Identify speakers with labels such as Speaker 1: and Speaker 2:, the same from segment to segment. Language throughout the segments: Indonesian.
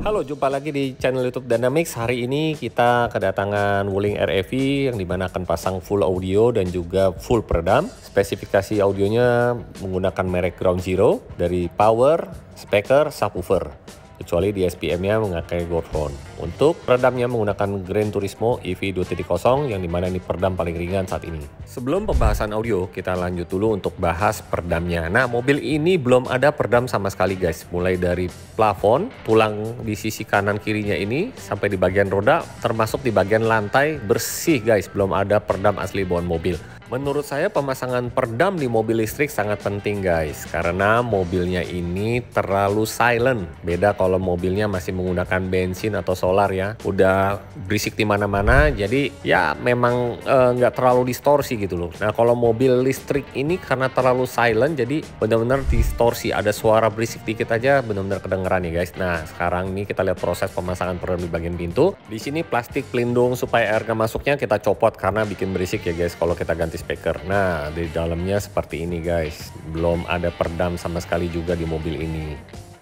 Speaker 1: Halo, jumpa lagi di channel YouTube Dynamics. Hari ini kita kedatangan Wuling REV yang dimana akan pasang full audio dan juga full peredam. Spesifikasi audionya menggunakan merek Ground Zero dari power, speaker, subwoofer. Kecuali di SPM-nya memakai Goldhorn. Untuk peredamnya menggunakan Gran Turismo EV 2.0 yang dimana ini peredam paling ringan saat ini. Sebelum pembahasan audio, kita lanjut dulu untuk bahas peredamnya. Nah, mobil ini belum ada peredam sama sekali guys. Mulai dari plafon, tulang di sisi kanan kirinya ini, sampai di bagian roda, termasuk di bagian lantai bersih guys. Belum ada peredam asli bawaan mobil. Menurut saya pemasangan peredam di mobil listrik sangat penting guys, karena mobilnya ini terlalu silent. Beda kalau mobilnya masih menggunakan bensin atau solar ya, udah berisik di mana-mana. Jadi ya memang nggak terlalu distorsi gitu loh. Nah kalau mobil listrik ini karena terlalu silent, jadi benar-benar distorsi. Ada suara berisik dikit aja benar-benar kedengeran ya guys. Nah sekarang ini kita lihat proses pemasangan peredam di bagian pintu. Di sini plastik pelindung supaya air nggak masuknya kita copot karena bikin berisik ya guys kalau kita ganti speaker. Nah di dalamnya seperti ini guys, belum ada peredam sama sekali juga di mobil ini.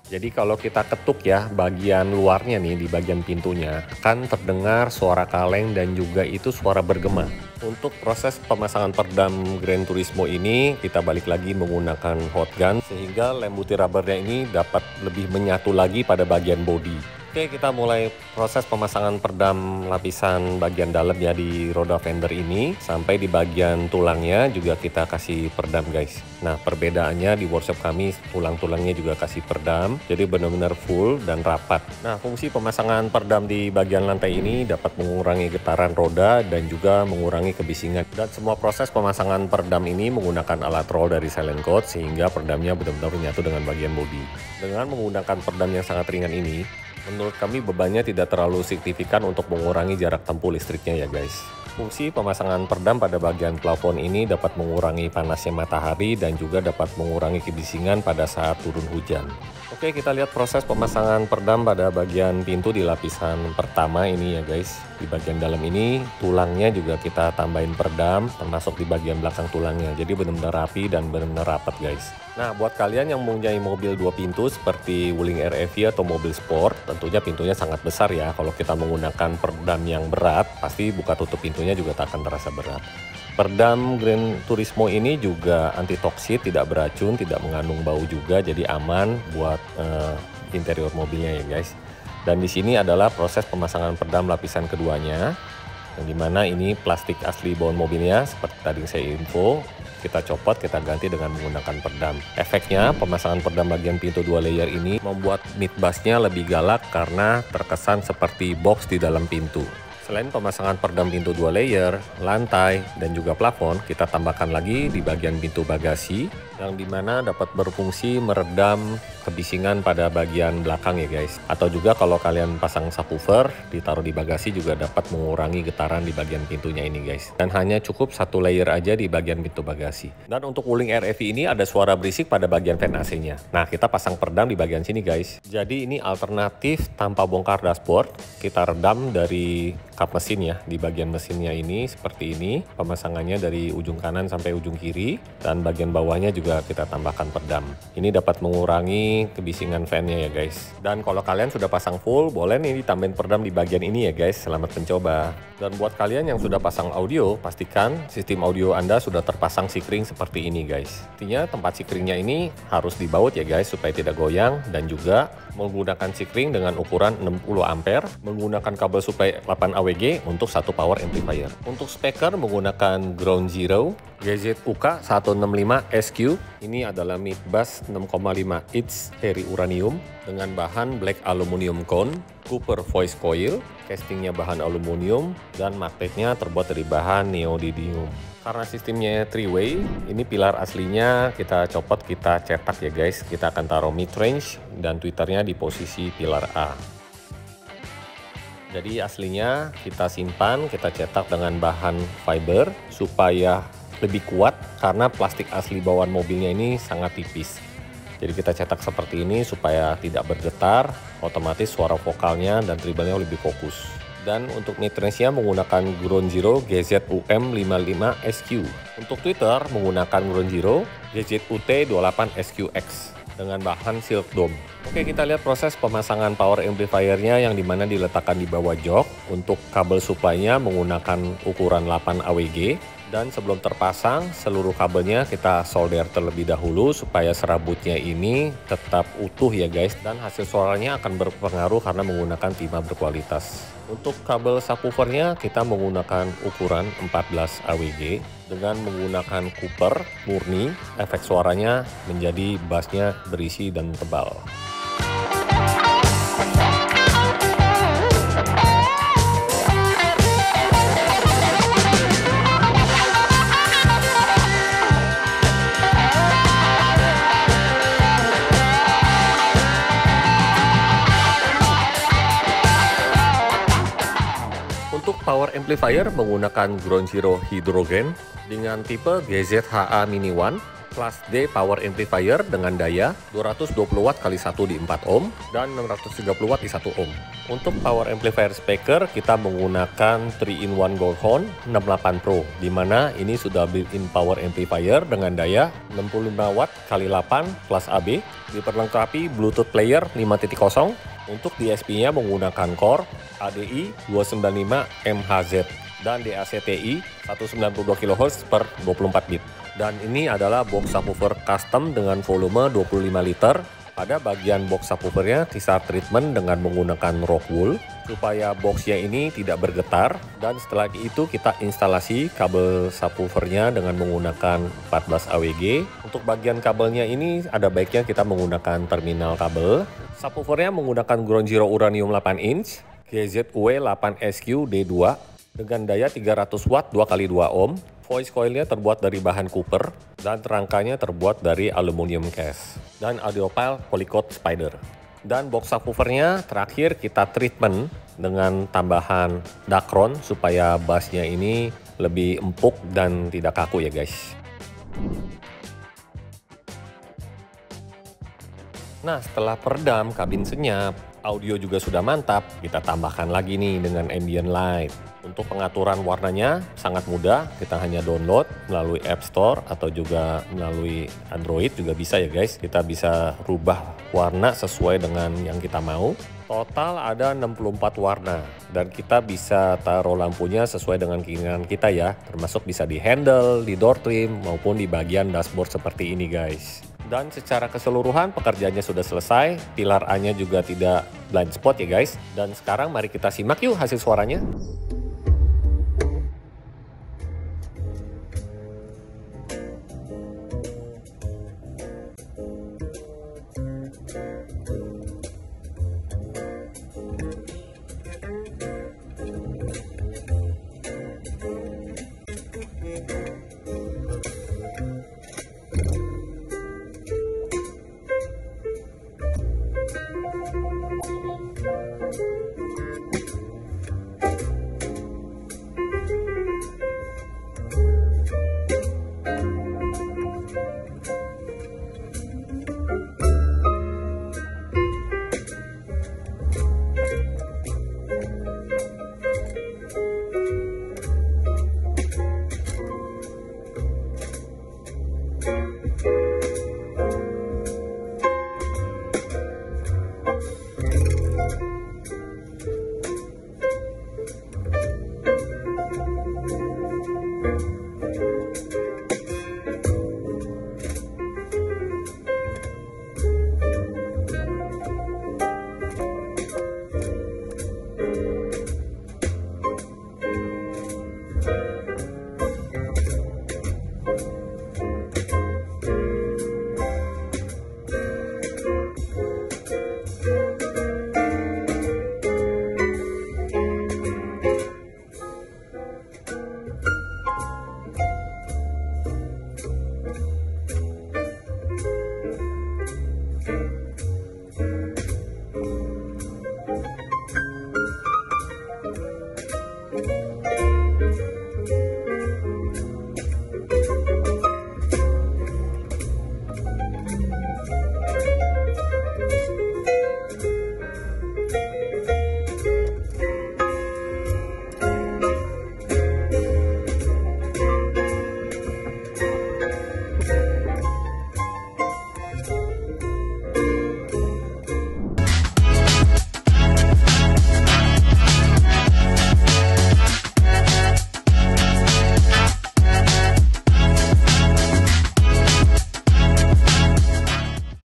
Speaker 1: Jadi kalau kita ketuk ya bagian luarnya nih, di bagian pintunya akan terdengar suara kaleng dan juga itu suara bergema. Untuk proses pemasangan peredam Gran Turismo ini kita balik lagi menggunakan hot gun sehingga lem butir rubbernya ini dapat lebih menyatu lagi pada bagian bodi. Oke, kita mulai proses pemasangan peredam lapisan bagian dalam ya di roda fender ini sampai di bagian tulangnya juga kita kasih peredam guys. Nah perbedaannya di workshop kami tulang-tulangnya juga kasih peredam, jadi benar-benar full dan rapat. Nah fungsi pemasangan peredam di bagian lantai ini dapat mengurangi getaran roda dan juga mengurangi kebisingan. Dan semua proses pemasangan peredam ini menggunakan alat roll dari Silent Code sehingga peredamnya benar-benar menyatu dengan bagian bodi. Dengan menggunakan peredam yang sangat ringan ini, menurut kami bebannya tidak terlalu signifikan untuk mengurangi jarak tempuh listriknya ya guys. Fungsi pemasangan peredam pada bagian plafon ini dapat mengurangi panasnya matahari dan juga dapat mengurangi kebisingan pada saat turun hujan. Oke, kita lihat proses pemasangan peredam pada bagian pintu di lapisan pertama ini ya guys. Di bagian dalam ini tulangnya juga kita tambahin peredam, termasuk di bagian belakang tulangnya. Jadi benar-benar rapi dan benar-benar rapat guys. Nah buat kalian yang mempunyai mobil 2 pintu seperti Wuling REV atau mobil sport, tentunya pintunya sangat besar ya. Kalau kita menggunakan peredam yang berat, pasti buka tutup pintunya juga tak akan terasa berat. Peredam Gran Turismo ini juga anti toksit, tidak beracun, tidak mengandung bau juga, jadi aman buat interior mobilnya ya guys. Dan di sini adalah proses pemasangan peredam lapisan keduanya, yang dimana ini plastik asli bawaan mobilnya seperti tadi saya info. Kita copot, kita ganti dengan menggunakan peredam. Efeknya pemasangan peredam bagian pintu 2 layer ini membuat mid bassnya lebih galak karena terkesan seperti box di dalam pintu. Selain pemasangan peredam pintu 2 layer, lantai, dan juga plafon, kita tambahkan lagi di bagian pintu bagasi yang dimana dapat berfungsi meredam kebisingan pada bagian belakang ya guys. Atau juga kalau kalian pasang subwoofer ditaruh di bagasi juga dapat mengurangi getaran di bagian pintunya ini guys. Dan hanya cukup 1 layer aja di bagian pintu bagasi. Dan untuk Wuling REV ini ada suara berisik pada bagian fan AC-nya. Nah kita pasang peredam di bagian sini guys. Jadi ini alternatif tanpa bongkar dashboard. Kita redam dari kap mesin ya, di bagian mesinnya ini seperti ini. Pemasangannya dari ujung kanan sampai ujung kiri. Dan bagian bawahnya juga kita tambahkan peredam. Ini dapat mengurangi kebisingan fan-nya ya guys. Dan kalau kalian sudah pasang full, boleh nih ditambahin peredam di bagian ini ya guys. Selamat mencoba. Dan buat kalian yang sudah pasang audio, pastikan sistem audio Anda sudah terpasang sikring seperti ini guys. Artinya tempat sikringnya ini harus dibaut ya guys supaya tidak goyang, dan juga menggunakan sikring dengan ukuran 60 ampere, menggunakan kabel supply 8 AWG untuk satu power amplifier. Untuk speaker menggunakan Ground Zero GZUK 165 SQ. Ini adalah mid bass 6,5 inch seri uranium dengan bahan black aluminium cone, Cooper voice coil, castingnya bahan aluminium, dan magnetnya terbuat dari bahan neodymium. Karena sistemnya 3-way, ini pilar aslinya kita copot, kita cetak ya guys. Kita akan taruh mid range dan tweeternya di posisi pilar A. Jadi aslinya kita simpan, kita cetak dengan bahan fiber supaya lebih kuat karena plastik asli bawaan mobilnya ini sangat tipis. Jadi kita cetak seperti ini supaya tidak bergetar, otomatis suara vokalnya dan treble-nya lebih fokus. Dan untuk mid range-nya menggunakan Ground Zero GZUM 55 SQ. Untuk tweeter menggunakan Ground Zero GZUT 28 SQX. dengan bahan silk dome. Oke, kita lihat proses pemasangan power amplifiernya yang dimana diletakkan di bawah jok. Untuk kabel supply-nya menggunakan ukuran 8 AWG. Dan sebelum terpasang, seluruh kabelnya kita solder terlebih dahulu supaya serabutnya ini tetap utuh ya guys. Dan hasil suaranya akan berpengaruh karena menggunakan timah berkualitas. Untuk kabel subwoofernya kita menggunakan ukuran 14 AWG. Dengan menggunakan Cooper murni, efek suaranya menjadi bassnya berisi dan tebal. Untuk power amplifier menggunakan Ground Zero hidrogen dengan tipe GZHA Mini One Class D power amplifier dengan daya 220 watt kali 1 di 4 ohm dan 630 watt di 1 ohm. Untuk power amplifier speaker kita menggunakan 3-in-1 Goldhorn 68 Pro, di mana ini sudah built-in power amplifier dengan daya 65 watt kali 8 plus AB, diperlengkapi Bluetooth player 5.0. Untuk DSP-nya menggunakan Core ADI 295 MHz dan DAC-TI 192 kHz per 24 bit. Dan ini adalah box subwoofer custom dengan volume 25 liter. Pada bagian box subwoofernya Tisar treatment dengan menggunakan rock wool supaya boxnya ini tidak bergetar. Dan setelah itu kita instalasi kabel subwoofernya dengan menggunakan 14 AWG. Untuk bagian kabelnya ini ada baiknya kita menggunakan terminal kabel. Subwoofernya menggunakan Ground Zero Uranium 8 inch GZW 8SQ D2 dengan daya 300 watt 2x2 ohm. Voice coilnya terbuat dari bahan Cooper dan rangkanya terbuat dari aluminium case dan audio file Polycode Spider. Dan box subwoofernya terakhir kita treatment dengan tambahan Dacron supaya bassnya ini lebih empuk dan tidak kaku ya guys. Nah, setelah peredam, kabin senyap, audio juga sudah mantap, kita tambahkan lagi nih dengan ambient light. Untuk pengaturan warnanya sangat mudah, kita hanya download melalui App Store atau juga melalui Android juga bisa ya guys. Kita bisa rubah warna sesuai dengan yang kita mau. Total ada 64 warna dan kita bisa taruh lampunya sesuai dengan keinginan kita ya. Termasuk bisa di handle, di door trim maupun di bagian dashboard seperti ini guys. Dan secara keseluruhan pekerjaannya sudah selesai, pilar A-nya juga tidak blind spot ya guys. Dan sekarang mari kita simak yuk hasil suaranya.